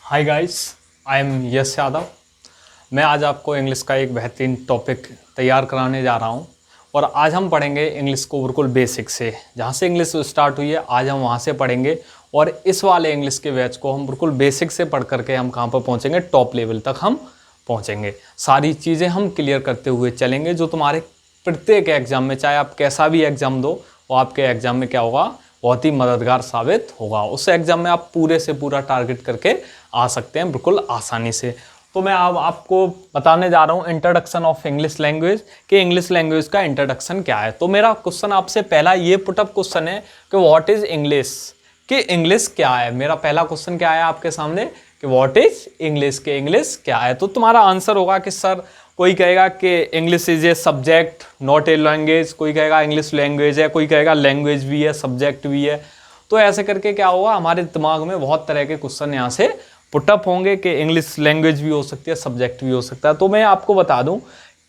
Hi guys, I am यश यादव। मैं आज आपको इंग्लिश का एक बेहतरीन टॉपिक तैयार कराने जा रहा हूं और आज हम पढ़ेंगे इंग्लिश को बिल्कुल बेसिक से। जहां से इंग्लिश स्टार्ट हुई है आज हम वहां से पढ़ेंगे और इस वाले इंग्लिश के बैच को हम बिल्कुल बेसिक से पढ़ करके हम कहां पर पहुंचेंगे, टॉप लेवल तक हम पहुंचेंगे। सारी चीज़ें हम क्लियर करते हुए चलेंगे जो तुम्हारे प्रत्येक एग्जाम में, चाहे आप कैसा भी एग्जाम दो, वो आपके एग्जाम में क्या होगा, बहुत ही मददगार साबित होगा। उस एग्जाम में आप पूरे से पूरा टारगेट करके आ सकते हैं बिल्कुल आसानी से। तो मैं अब आपको बताने जा रहा हूँ इंट्रोडक्शन ऑफ इंग्लिश लैंग्वेज, कि इंग्लिश लैंग्वेज का इंट्रोडक्शन क्या है। तो मेरा क्वेश्चन आपसे पहला ये पुटअप क्वेश्चन है कि व्हाट इज इंग्लिश, कि इंग्लिश क्या है। मेरा पहला क्वेश्चन क्या है आपके सामने कि व्हाट इज इंग्लिश, के इंग्लिश क्या है। तो तुम्हारा आंसर होगा कि सर, कोई कहेगा कि English is a subject not a language, कोई कहेगा इंग्लिश लैंग्वेज है, कोई कहेगा लैंग्वेज भी है सब्जेक्ट भी है। तो ऐसे करके क्या होगा, हमारे दिमाग में बहुत तरह के क्वेश्चन यहाँ से पुटअप होंगे कि इंग्लिश लैंग्वेज भी हो सकती है, सब्जेक्ट भी हो सकता है। तो मैं आपको बता दूं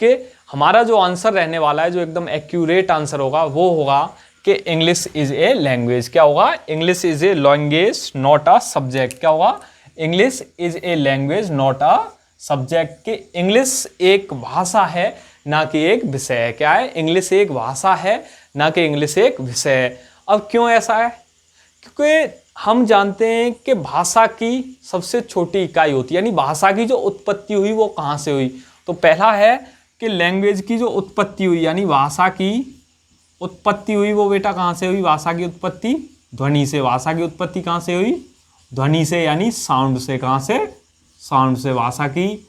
कि हमारा जो आंसर रहने वाला है, जो एकदम एक्यूरेट आंसर होगा, वो होगा कि इंग्लिश इज ए लैंग्वेज। क्या होगा, English is a language not a subject. क्या होगा, English is a language not a subject. कि इंग्लिश एक भाषा है ना कि एक विषय है। क्या है, इंग्लिश एक भाषा है ना कि इंग्लिश एक विषय है। अब क्यों ऐसा है, क्योंकि हम जानते हैं कि भाषा की सबसे छोटी इकाई होती है, यानी भाषा की जो उत्पत्ति हुई वो कहाँ से हुई। तो पहला है कि लैंग्वेज की जो उत्पत्ति हुई, यानी भाषा की उत्पत्ति हुई, वो बेटा कहाँ से हुई, भाषा की उत्पत्ति ध्वनि से। भाषा की उत्पत्ति कहाँ से हुई, ध्वनि से, यानी साउंड से। कहाँ से, साउंड से। भाषा की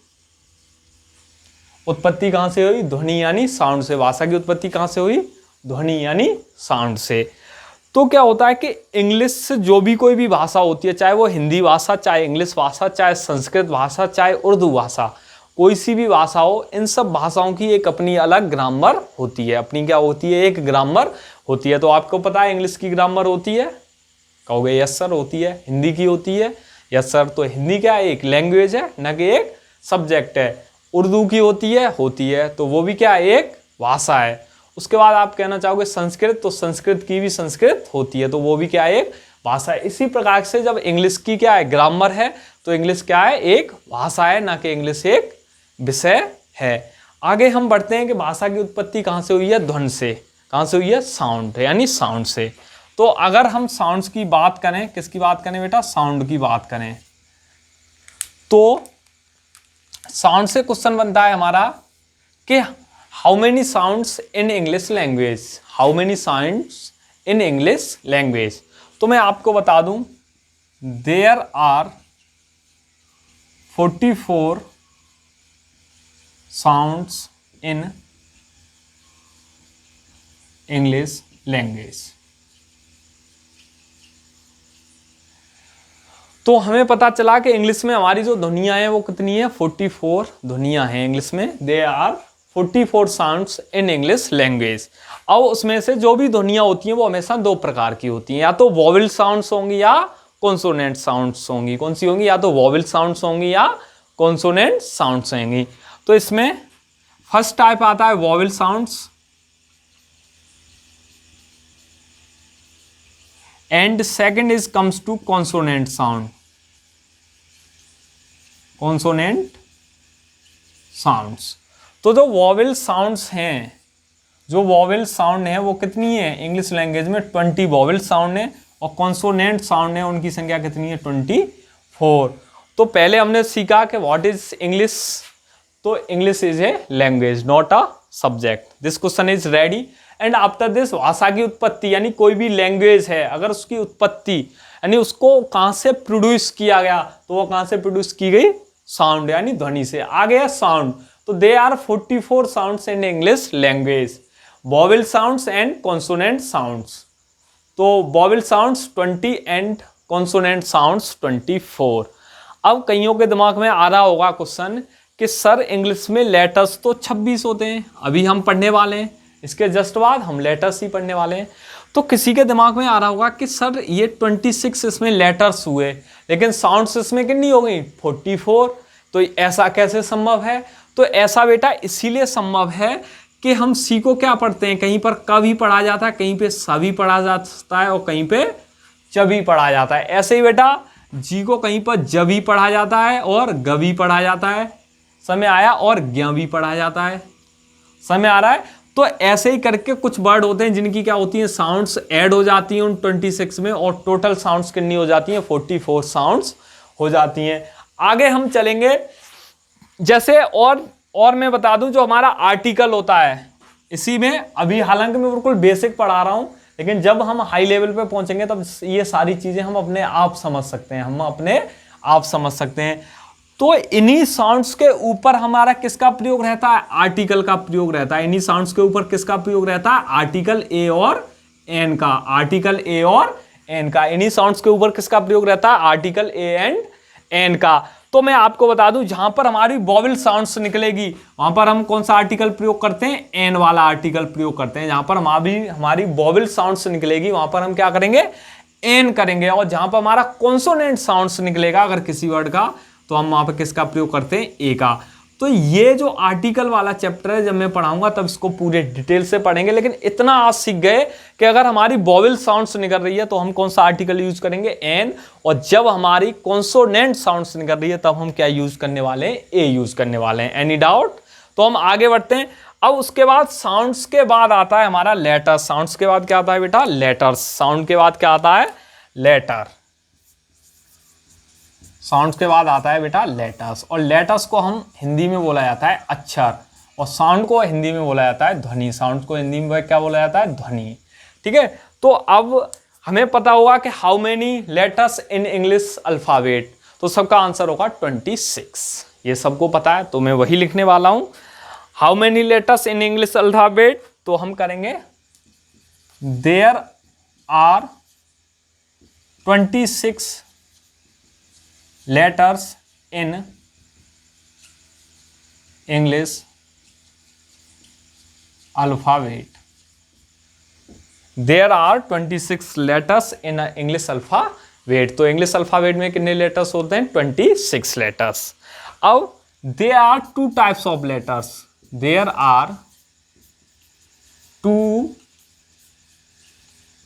उत्पत्ति कहाँ से हुई, ध्वनि यानी साउंड से। भाषा की उत्पत्ति कहाँ से हुई, ध्वनि यानी साउंड से। तो क्या होता है कि इंग्लिश से जो भी कोई भी भाषा होती है, चाहे वो हिंदी भाषा, चाहे इंग्लिश भाषा, चाहे संस्कृत भाषा, चाहे उर्दू भाषा, कोई सी भी भाषा हो, इन सब भाषाओं की एक अपनी अलग ग्रामर होती है। अपनी क्या होती है, एक ग्रामर होती है। तो आपको पता है इंग्लिश की ग्रामर होती है, कहोगे यस सर होती है। हिंदी की होती है, यस सर। तो हिंदी क्या है, एक लैंग्वेज है न कि एक सब्जेक्ट है। उर्दू की होती है, तो वो भी क्या है, एक भाषा है। उसके बाद आप कहना चाहोगे संस्कृत, तो संस्कृत की भी संस्कृत होती है, तो वो भी क्या है, एक भाषा है। इसी प्रकार से जब इंग्लिश की क्या है, ग्रामर है, तो इंग्लिश क्या है, एक भाषा है, ना कि इंग्लिश एक विषय है। आगे हम बढ़ते हैं कि भाषा की उत्पत्ति कहाँ से हुई है, ध्वन से। कहाँ से हुई है, साउंड, यानी साउंड से। तो अगर हम साउंड्स की बात करें, किसकी बात करें बेटा, साउंड की बात करें, तो साउंड से क्वेश्चन बनता है हमारा कि how many sounds in English language, how many sounds in English language. तो मैं आपको बता दूं, there are 44 sounds in English language. तो हमें पता चला कि इंग्लिश में हमारी जो ध्वनियां हैं वो कितनी है, 44 ध्वनियां हैं इंग्लिश में। They are 44 sounds in English language. अब उसमें से जो भी ध्वनियां होती हैं वो हमेशा दो प्रकार की होती हैं, या तो वॉवेल साउंड्स होंगी या कॉन्सोनेंट साउंड्स होंगी। कौन सी होंगी, या तो वॉवेल साउंड्स होंगी या कॉन्सोनेंट साउंड्स होंगी। तो इसमें फर्स्ट टाइप आता है vowel sounds, and second is comes to consonant sound, consonant sounds. तो जो वॉवेल साउंड्स हैं, जो वॉवेल साउंड है वो कितनी है इंग्लिश लैंग्वेज में, 20 वॉवेल साउंड है, और कॉन्सोनेंट साउंड है उनकी संख्या कितनी है, 24। तो पहले हमने सीखा कि व्हाट इज इंग्लिश, तो English is a language not a subject. This question is ready. And after this, भाषा की उत्पत्ति, यानी कोई भी लैंग्वेज है, अगर उसकी उत्पत्ति यानी उसको कहाँ से प्रोड्यूस किया गया, तो वो कहाँ से प्रोड्यूस की गई, साउंड यानी ध्वनि से। आ गया साउंड, तो they are 44 sounds in English language, vowel sounds and consonant sounds. तो वॉवेल साउंड्स 20 एंड कॉन्सोनेंट साउंड्स 24। अब कईयों के दिमाग में आ रहा होगा क्वेश्चन कि सर इंग्लिश में लेटर्स तो 26 होते हैं, अभी हम पढ़ने वाले हैं, इसके जस्ट बाद हम लेटर्स ही पढ़ने वाले हैं। तो किसी के दिमाग में आ रहा होगा कि सर ये 26 इसमें लेटर्स हुए, लेकिन साउंड्स इसमें कितनी हो गई, 44। तो ऐसा कैसे संभव है। तो ऐसा बेटा इसीलिए संभव है कि हम सी को क्या पढ़ते हैं, कहीं पर क भी पढ़ा जाता है, कहीं पे स भी पढ़ा जाता है, और कहीं पे च भी पढ़ा जाता है। ऐसे ही बेटा जी को कहीं पर ज भी पढ़ा जाता है और ग भी पढ़ा जाता है, समय आया, और ज्ञ भी पढ़ा जाता है, समय आ रहा है। तो ऐसे ही करके कुछ वर्ड होते हैं जिनकी क्या होती है, साउंड्स ऐड हो जाती हैं उन 26 में, और टोटल साउंड्स कितनी हो जाती हैं, 44 साउंड्स हो जाती हैं। आगे हम चलेंगे, जैसे और मैं बता दूं, जो हमारा आर्टिकल होता है इसी में, अभी हालांकि मैं बिल्कुल बेसिक पढ़ा रहा हूं, लेकिन जब हम हाई लेवल पे पहुंचेंगे तब ये सारी चीजें हम अपने आप समझ सकते हैं, तो इन्हीं साउंड्स के ऊपर हमारा किसका प्रयोग रहता है, आर्टिकल का प्रयोग रहता है। इन्हीं साउंड्स के ऊपर किसका प्रयोग रहता है, आर्टिकल ए और एन का, आर्टिकल ए और एन का। इन्हीं साउंड्स के ऊपर किसका प्रयोग रहता है, आर्टिकल ए एंड एन का। तो मैं आपको बता दूं, जहां पर हमारी वॉवेल साउंड्स निकलेगी वहां पर हम कौन सा आर्टिकल प्रयोग करते हैं, एन वाला आर्टिकल प्रयोग करते हैं। जहां पर हमारी वॉवेल साउंड्स निकलेगी वहां पर हम क्या करेंगे, एन करेंगे। और जहां पर हमारा कॉन्सोनेंट साउंड्स निकलेगा अगर किसी वर्ड का, तो हम वहां पर किसका प्रयोग करते हैं, ए का। तो ये जो आर्टिकल वाला चैप्टर है, जब मैं पढ़ाऊंगा तब इसको पूरे डिटेल से पढ़ेंगे, लेकिन इतना आज सीख गए कि अगर हमारी वॉवेल साउंड्स निकल रही है तो हम कौन सा आर्टिकल यूज करेंगे, एन, और जब हमारी कॉन्सोनेंट साउंड्स निकल रही है तब हम क्या यूज करने वाले हैं, ए यूज करने वाले हैं। Any doubt? तो हम आगे बढ़ते हैं। अब उसके बाद साउंड्स के बाद आता है हमारा लेटर्स। साउंड्स के बाद क्या आता है बेटा, लेटर्स। साउंड के बाद क्या आता है, लेटर। साउंड्स के बाद आता है बेटा लेटर्स, और लेटर्स को हम हिंदी में बोला जाता है अक्षर, और साउंड को हिंदी में बोला जाता है ध्वनि। साउंड को हिंदी में क्या बोला जाता है, ध्वनि। ठीक है, तो अब हमें पता होगा कि how many letters in English alphabet, तो सबका आंसर होगा 26। ये सबको पता है, तो मैं वही लिखने वाला हूं। How many letters in English alphabet, तो हम करेंगे there are 26 letters in English alphabet. There are 26 letters in English alphabet. तो English alphabet में कितने letters होते हैं, 26 letters. अब there are two types of letters. There are two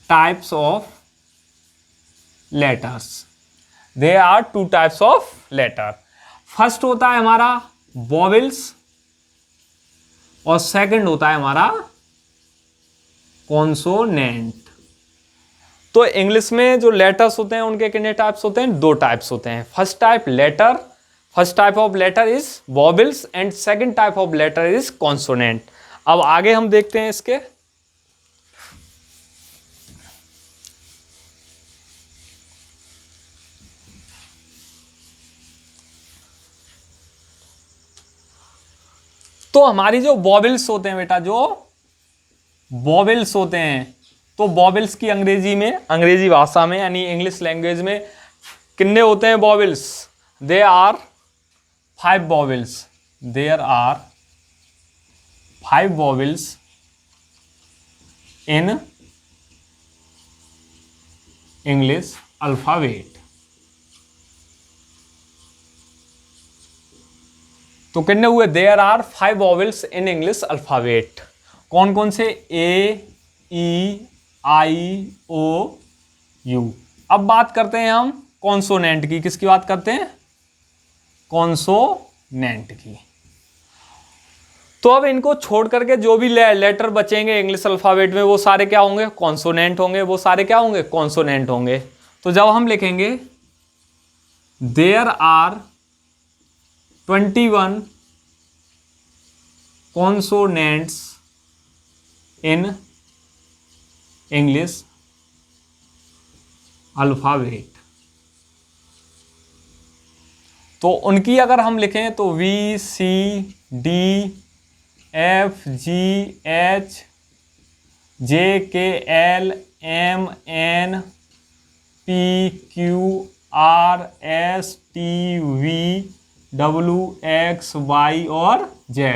types of letters. There are two types of letter. First होता है हमारा vowels, और सेकंड होता है हमारा कॉन्सोनेंट। तो इंग्लिश में जो लेटर्स होते हैं उनके कितने टाइप्स होते हैं, 2 टाइप्स होते हैं। First type of letter is vowels and second type of letter is consonant. अब आगे हम देखते हैं इसके। तो हमारी जो वॉवेल्स होते हैं बेटा, जो वॉवेल्स होते हैं, तो वॉवेल्स की अंग्रेजी भाषा में यानी इंग्लिश लैंग्वेज में कितने होते हैं vowels, they are 5 vowels. There are 5 vowels in English alphabet. तो कितने हुए, there are 5 vowels in English alphabet. कौन कौन से, ए, ई, आई, ओ, यू। अब बात करते हैं हम कॉन्सोनेंट की। किसकी बात करते हैं, कॉन्सोनेंट की। तो अब इनको छोड़ करके जो भी लेटर बचेंगे इंग्लिश अल्फाबेट में वो सारे क्या होंगे, कॉन्सोनेंट होंगे। वो सारे क्या होंगे, कॉन्सोनेंट होंगे। तो जब हम लिखेंगे there are 21 consonants in English alphabet, तो उनकी अगर हम लिखें तो V, C, D, F, G, H, J, K, L, M, N, P, Q, R, S, T, V, W, X, Y और Z।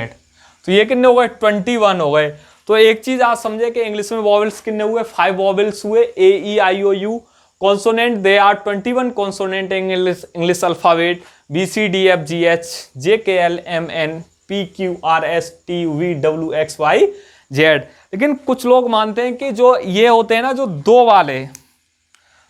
तो ये कितने हो गए, 21 हो गए। तो एक चीज आप समझे कि इंग्लिश में वॉवेल्स कितने हुए, 5 वॉवेल्स हुए, A, E, I, O, U. Consonant, they are 21 consonant English alphabet, B, C, D, F, G, H, J, K, L, M, N, P, Q, R, S, T, V, W, X, Y, Z. लेकिन कुछ लोग मानते हैं कि जो ये होते हैं ना, जो 2 वाले,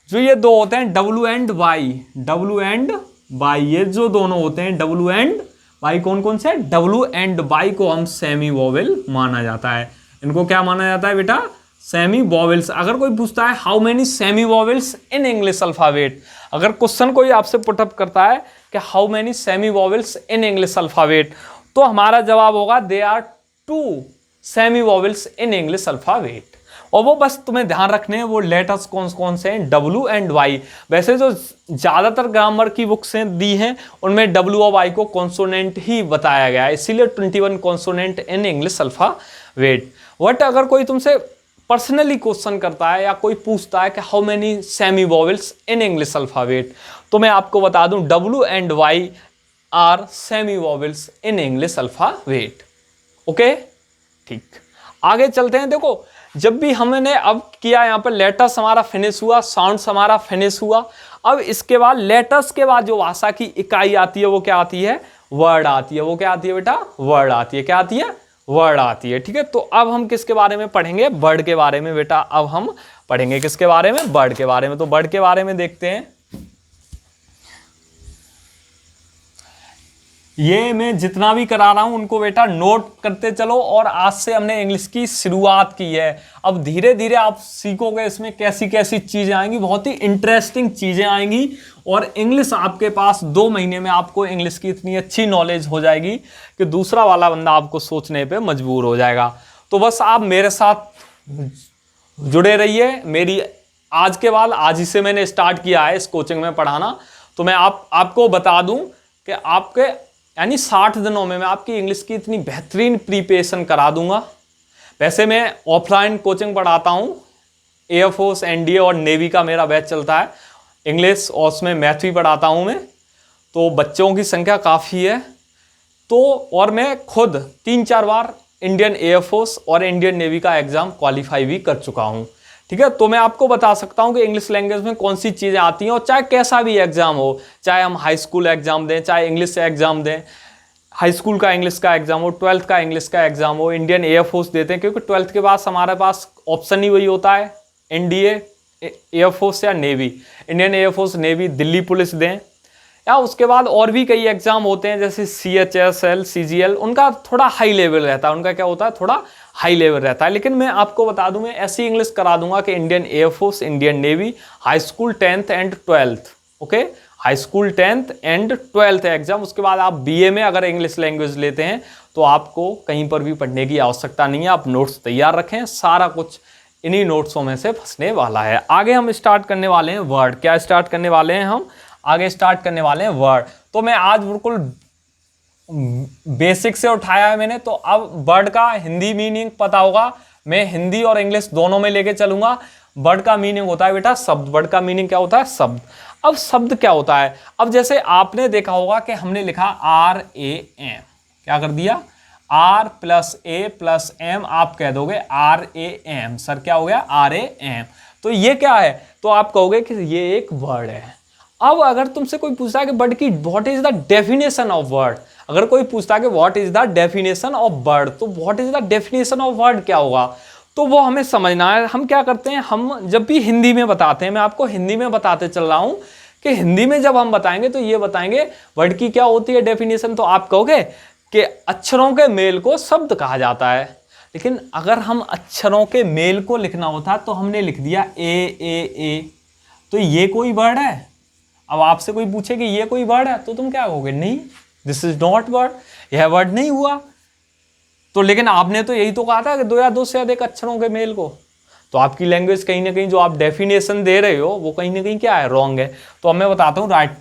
जो ये दो होते हैं W and Y, W and Y, ये जो दोनों होते हैं डब्ल्यू एंड वाई, कौन कौन से? डब्ल्यू एंड वाई को हम सेमी वोवेल माना जाता है। इनको क्या माना जाता है बेटा? Semi vowels. अगर कोई पूछता है how many semi vowels in English alphabet, अगर क्वेश्चन कोई आपसे पुटअप करता है कि how many semi vowels in English alphabet, तो हमारा जवाब होगा they are 2 semi vowels in English alphabet. और वो बस तुम्हें ध्यान रखने हैं वो लेटर्स कौन कौन से हैं, डब्ल्यू एंड वाई। वैसे जो ज़्यादातर ग्रामर की बुक्स दी हैं उनमें डब्ल्यू और वाई को कॉन्सोनेंट ही बताया गया है, इसीलिए 21 consonant in English alphabet. But अगर कोई तुमसे पर्सनली क्वेश्चन करता है या कोई पूछता है कि how many semi vowels in English alphabet, तो मैं आपको बता दूं W and Y are semi vowels in English alphabet. Okay, ठीक, आगे चलते हैं। देखो, जब भी हमने अब किया यहाँ पर लेटर्स हमारा फिनिश हुआ, साउंड्स हमारा फिनिश हुआ, अब इसके बाद लेटर्स के बाद जो भाषा की इकाई आती है वो क्या आती है? वर्ड आती है। वो क्या आती है बेटा? वर्ड आती है। क्या आती है? वर्ड आती है। ठीक है, तो अब हम किसके बारे में पढ़ेंगे? वर्ड के बारे में बेटा। अब हम पढ़ेंगे किसके बारे में? वर्ड के बारे में। तो वर्ड के बारे में देखते हैं। ये मैं जितना भी करा रहा हूं उनको बेटा नोट करते चलो, और आज से हमने इंग्लिश की शुरुआत की है। अब धीरे धीरे आप सीखोगे इसमें कैसी कैसी चीजें आएंगी, बहुत ही इंटरेस्टिंग चीजें आएंगी, और इंग्लिश आपके पास 2 महीने में आपको इंग्लिश की इतनी अच्छी नॉलेज हो जाएगी कि दूसरा वाला बंदा आपको सोचने पे मजबूर हो जाएगा। तो बस आप मेरे साथ जुड़े रहिए। मेरी आज के बाद, आज ही से मैंने स्टार्ट किया है इस कोचिंग में पढ़ाना, तो मैं आपको बता दूं कि आपके यानी 60 दिनों में मैं आपकी इंग्लिश की इतनी बेहतरीन प्रिपरेशन करा दूंगा। वैसे मैं ऑफलाइन कोचिंग पढ़ाता हूँ, एयरफोर्स, एनडीए और नेवी का मेरा बैच चलता है इंग्लिश, और उसमें मैथ भी पढ़ाता हूँ मैं। तो बच्चों की संख्या काफ़ी है। तो और मैं खुद 3-4 बार इंडियन एयरफोर्स और इंडियन नेवी का एग्ज़ाम क्वालिफाई भी कर चुका हूँ। ठीक है, तो मैं आपको बता सकता हूँ कि इंग्लिश लैंग्वेज में कौन सी चीज़ें आती हैं, और चाहे कैसा भी एग्जाम हो, चाहे हम हाई स्कूल एग्जाम दें, चाहे इंग्लिश एग्जाम दें, हाई स्कूल का इंग्लिश का एग्जाम हो, 12th का इंग्लिश का एग्जाम हो, इंडियन एयरफोर्स देते हैं, क्योंकि 12th के बाद हमारे पास ऑप्शन ही वही होता है, एनडीए, एयरफोर्स या navy. Indian air force, navy, Delhi police दें, या उसके बाद और भी कई एग्जाम होते हैं जैसे CHSL, CGL, उनका थोड़ा हाई लेवल रहता है। उनका क्या होता है? थोड़ा हाई लेवल रहता है। लेकिन मैं आपको बता दूं, मैं ऐसी इंग्लिश करा दूंगा कि Indian air force, Indian navy, high school 10th and 12th, okay, high school 10th and 12th exam. उसके बाद आप BA में अगर इंग्लिश लैंग्वेज लेते हैं तो आपको कहीं पर भी पढ़ने की आवश्यकता नहीं है। आप नोट्स तैयार रखें, सारा कुछ इन्हीं नोट्सों में से फंसने वाला है। आगे हम स्टार्ट करने वाले हैं वर्ड। क्या स्टार्ट करने वाले हैं हम? आगे स्टार्ट करने वाले हैं वर्ड। तो मैं आज बिल्कुल बेसिक से उठाया है मैंने, तो अब वर्ड का हिंदी मीनिंग पता होगा। मैं हिंदी और इंग्लिश दोनों में लेके चलूंगा। वर्ड का मीनिंग होता है बेटा शब्द। वर्ड का मीनिंग क्या होता है? शब्द। अब शब्द क्या होता है? अब जैसे आपने देखा होगा कि हमने लिखा RAM, क्या कर दिया? R + A + M, आप कह दोगे RAM। सर क्या हो गया? RAM। तो ये क्या है? तो आप कहोगे कि ये एक वर्ड है। अब अगर तुमसे कोई पूछता है कि वर्ड की what is the definition of word, अगर कोई पूछता है कि what is the definition of word, तो what is the definition of word क्या होगा? तो वो हमें समझना है। हम क्या करते हैं, हम जब भी हिंदी में बताते हैं, मैं आपको हिंदी में बताते चल रहा हूं कि हिंदी में जब हम बताएंगे तो ये बताएंगे वर्ड की क्या होती है डेफिनेशन। तो आप कहोगे कि अक्षरों के मेल को शब्द कहा जाता है। लेकिन अगर हम अक्षरों के मेल को लिखना होता तो हमने लिख दिया A, तो ये कोई वर्ड है? अब आपसे कोई पूछे कि ये कोई वर्ड है, तो तुम क्या कहोगे? नहीं, दिस इज नॉट वर्ड, यह वर्ड नहीं हुआ। तो लेकिन आपने तो यही तो कहा था कि 2 या 2 से अधिक अक्षरों के मेल को। तो आपकी लैंग्वेज कहीं ना कहीं जो आप डेफिनेशन दे रहे हो वो कहीं ना कहीं क्या है? रॉन्ग है। तो अब मैं बताता हूँ राइट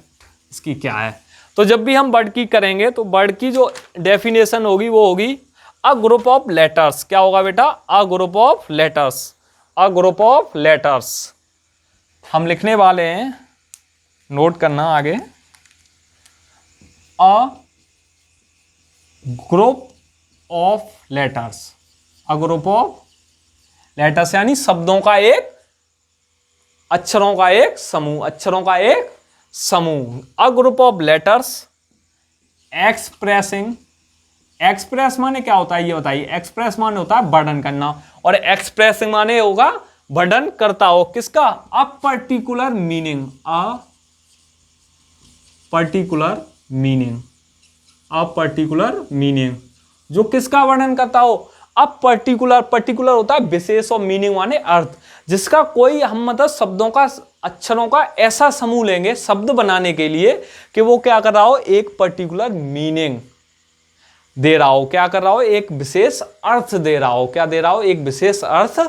इसकी क्या है। तो जब भी हम वर्ड की करेंगे तो वर्ड की जो डेफिनेशन होगी वो होगी अ ग्रुप ऑफ लेटर्स। क्या होगा बेटा? अ group of letters. A group of letters हम लिखने वाले हैं, नोट करना आगे। अ group of letters. A group of letters यानी शब्दों का एक, अक्षरों का एक समूह, अक्षरों का एक समूह। अ group of letters expressing. Express माने क्या होता है ये बताइए? एक्सप्रेस माने होता है वर्णन करना, और एक्सप्रेसिंग माने होगा वर्णन करता हो। किसका? अ पर्टिकुलर मीनिंग, अ पर्टिकुलर मीनिंग, अ पर्टिकुलर मीनिंग, जो किसका वर्णन करता हो? अब पर्टिकुलर, पर्टिकुलर होता है विशेष और मीनिंग माने अर्थ, जिसका कोई हम मतलब शब्दों का, अक्षरों का ऐसा समूह लेंगे शब्द बनाने के लिए कि वो क्या कर रहा हो? एक पर्टिकुलर मीनिंग दे रहा हो। क्या कर रहा हो? एक विशेष अर्थ दे रहा हो। क्या दे रहा हो? एक विशेष अर्थ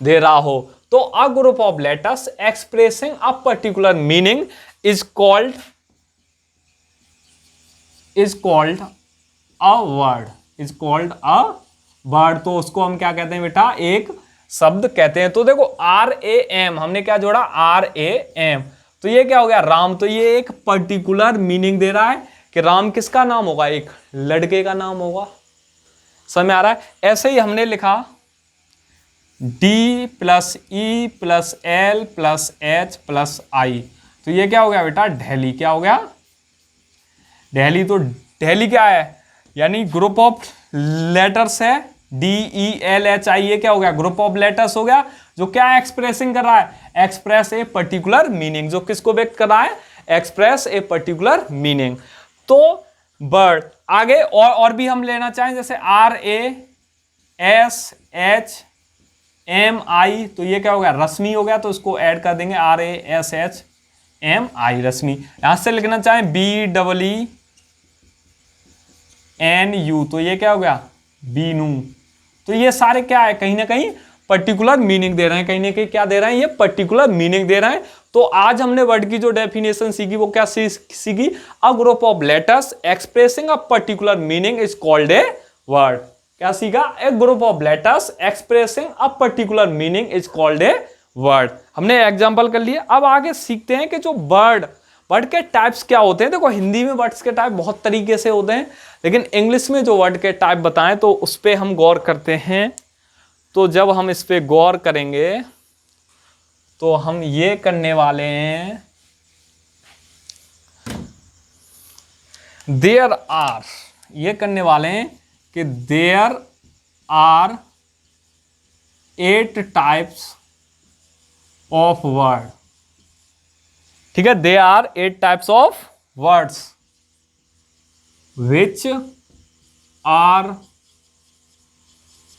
दे रहा हो। तो अ group of letters expressing a particular meaning is called a word, is called a word. तो उसको हम क्या कहते हैं बेटा? एक शब्द कहते हैं। तो देखो RAM, हमने क्या जोड़ा? RAM। तो ये क्या हो गया? राम। तो ये एक पर्टिकुलर मीनिंग दे रहा है कि राम किसका नाम होगा? एक लड़के का नाम होगा। समझ में आ रहा है? ऐसे ही हमने लिखा D+E+L+H+I, तो ये क्या हो गया बेटा? दिल्ली। क्या हो गया? दिल्ली। तो दिल्ली क्या है? यानी ग्रुप ऑफ लेटर्स है, DELHI। ये क्या हो गया? ग्रुप ऑफ लेटर्स हो गया, जो क्या एक्सप्रेसिंग कर रहा है? Express a particular meaning. जो किसको व्यक्त कर रहा है? Express a particular meaning. तो बर्ड। आगे और भी हम लेना चाहें, जैसे RASHMI, तो ये क्या हो गया? रश्मि हो गया, तो इसको ऐड कर देंगे RASHMI, रश्मि। यहां से लिखना चाहें BEENU, तो ये क्या हो गया? बीनू। तो ये सारे क्या है? कहीं ना कहीं पर्टिकुलर मीनिंग दे रहे हैं, कहीं ना कहीं क्या दे रहे हैं? ये पर्टिकुलर मीनिंग दे रहे हैं। तो आज हमने वर्ड की जो डेफिनेशन सीखी वो क्या सीखी? A group of letters expressing a particular meaning is called a word. क्या सीखा? A group of letters expressing a particular meaning is called a word. हमने एग्जांपल कर लिए। अब आगे सीखते हैं कि जो वर्ड के टाइप्स क्या होते हैं। देखो हिंदी में वर्ड्स के टाइप बहुत तरीके से होते हैं, लेकिन इंग्लिश में जो वर्ड के टाइप बताएं तो उस पर हम गौर करते हैं। तो जब हम इस पे गौर करेंगे तो हम ये करने वाले हैं, देयर आर, ये करने वाले हैं कि there are 8 types of word. ठीक है, there are 8 types of words which are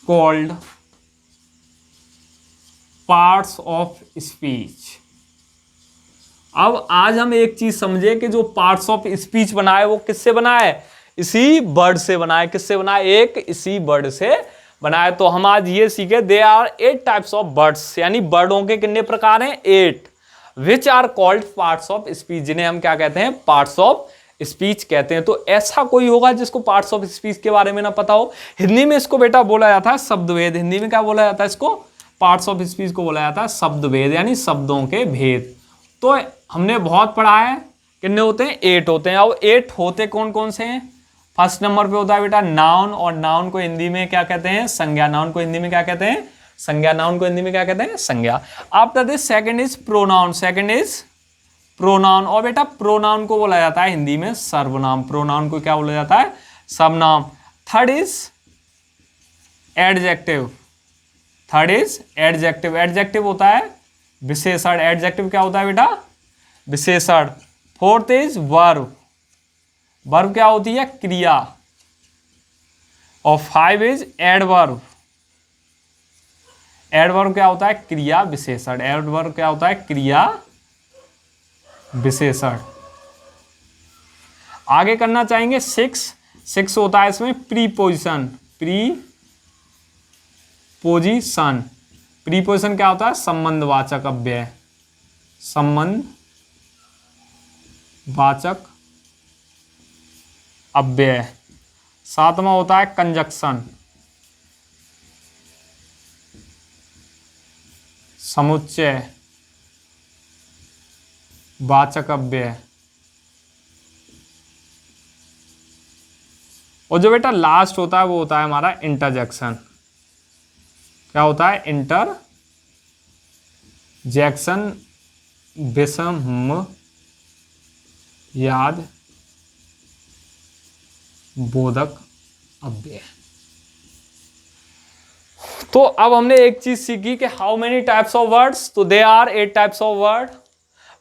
called parts of speech। अब आज हम एक चीज समझे कि जो पार्ट्स ऑफ स्पीच बनाए वो किससे बनाए? इसी वर्ड से बनाए। किससे बनाए? एक इसी वर्ड से बनाए। तो हम आज ये सीखे they are 8 types of words, यानी वर्डों के कितने प्रकार हैं? 8, which are called parts of speech, जिन्हें हम क्या कहते हैं? पार्ट्स ऑफ स्पीच कहते हैं। तो ऐसा कोई होगा जिसको पार्ट्स ऑफ स्पीच के बारे में ना पता हो? हिंदी में इसको बेटा बोला जाता है शब्दभेद। हिंदी में क्या बोला जाता है? इसको पार्ट्स ऑफ स्पीच को बोला जाता है शब्दभेद, यानी शब्दों के भेद। तो हमने बहुत पढ़ा है, कितने होते हैं? 8 होते हैं। अब 8 होते कौन कौन से हैं? फर्स्ट नंबर पे होता है बेटा नाउन, और नाउन को हिंदी में क्या कहते हैं? संज्ञा। नाउन को हिंदी में क्या कहते हैं? संज्ञा। नाउन को हिंदी में क्या कहते हैं? संज्ञा। After this second is pronoun. Second is pronoun, और बेटा प्रोनाउन को बोला जाता है हिंदी में सर्वनाम। प्रोनाउन को क्या बोला जाता है? सर्वनाम। Third is adjective. Third is adjective. Adjective होता है विशेषण। एडजेक्टिव क्या होता है बेटा? विशेषण। Fourth is verb. वर्ब क्या होती है? क्रिया। और 5 इज एडवर्ब। एडवर्ब क्या होता है? क्रिया विशेषण। एडवर्ब क्या होता है? क्रिया विशेषण। आगे करना चाहेंगे 6 होता है इसमें प्रीपोजिशन। प्रीपोजिशन। प्रीपोजिशन क्या होता है? संबंधवाचक अव्यय। संबंधवाचक अव्यय। 7वां होता है कंजक्शन। समुच्चय वाचक अव्यय। और जो बेटा लास्ट होता है वो होता है हमारा इंटरजेक्शन। क्या होता है? इंटरजेक्शन विषम याद बोधक अव्यय। तो अब हमने एक चीज सीखी कि how many types of words, तो they are 8 types of word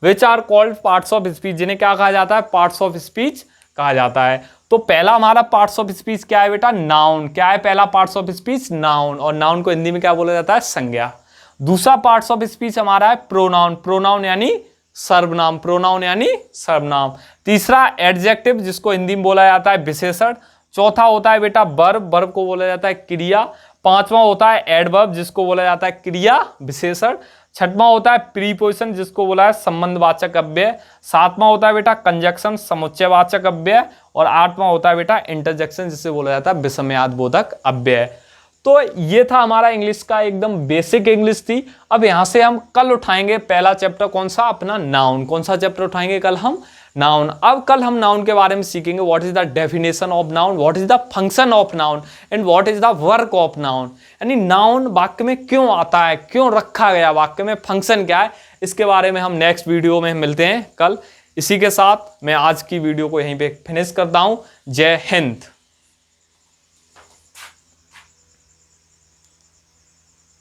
which are called parts of speech, जिन्हें क्या कहा जाता है, पार्ट्स ऑफ स्पीच कहा जाता है। तो पहला हमारा पार्ट्स ऑफ स्पीच क्या है बेटा, नाउन। क्या है पहला पार्ट्स ऑफ स्पीच, नाउन, और नाउन को हिंदी में क्या बोला जाता है, संज्ञा। दूसरा पार्ट्स ऑफ स्पीच हमारा है प्रोनाउन, प्रोनाउन यानी सर्वनाम, प्रोनाउन यानी सर्वनाम। तीसरा एडजेक्टिव, जिसको हिंदी में बोला जाता है विशेषण। चौथा होता है बेटा वर्ब, वर्ब को बोला जाता है क्रिया। पांचवा होता है एडवर्ब, जिसको बोला जाता है क्रिया विशेषण। छठवां होता है प्रीपोजिशन, जिसको बोला है संबंधवाचक अव्यय। सातवां होता है बेटा कंजक्शन, समुच्चयवाचक अव्यय। और आठवां होता है बेटा इंटरजेक्शन, जिसे बोला जाता है विषमयादबोधक अव्यय। तो ये था हमारा इंग्लिश का एकदम बेसिक इंग्लिश थी। अब यहां से हम कल उठाएंगे पहला चैप्टर, कौन सा, अपना नाउन। कौन सा चैप्टर उठाएंगे कल हम, नाउन। अब कल हम नाउन के बारे में सीखेंगे, what is the definition of noun, what is the function of noun and what is the work of noun. यानी नाउन वाक्य में क्यों आता है, क्यों रखा गया वाक्य में, फंक्शन क्या है, इसके बारे में हम नेक्स्ट वीडियो में मिलते हैं कल। इसी के साथ मैं आज की वीडियो को यहीं पे फिनिश करता हूं। जय हिंद।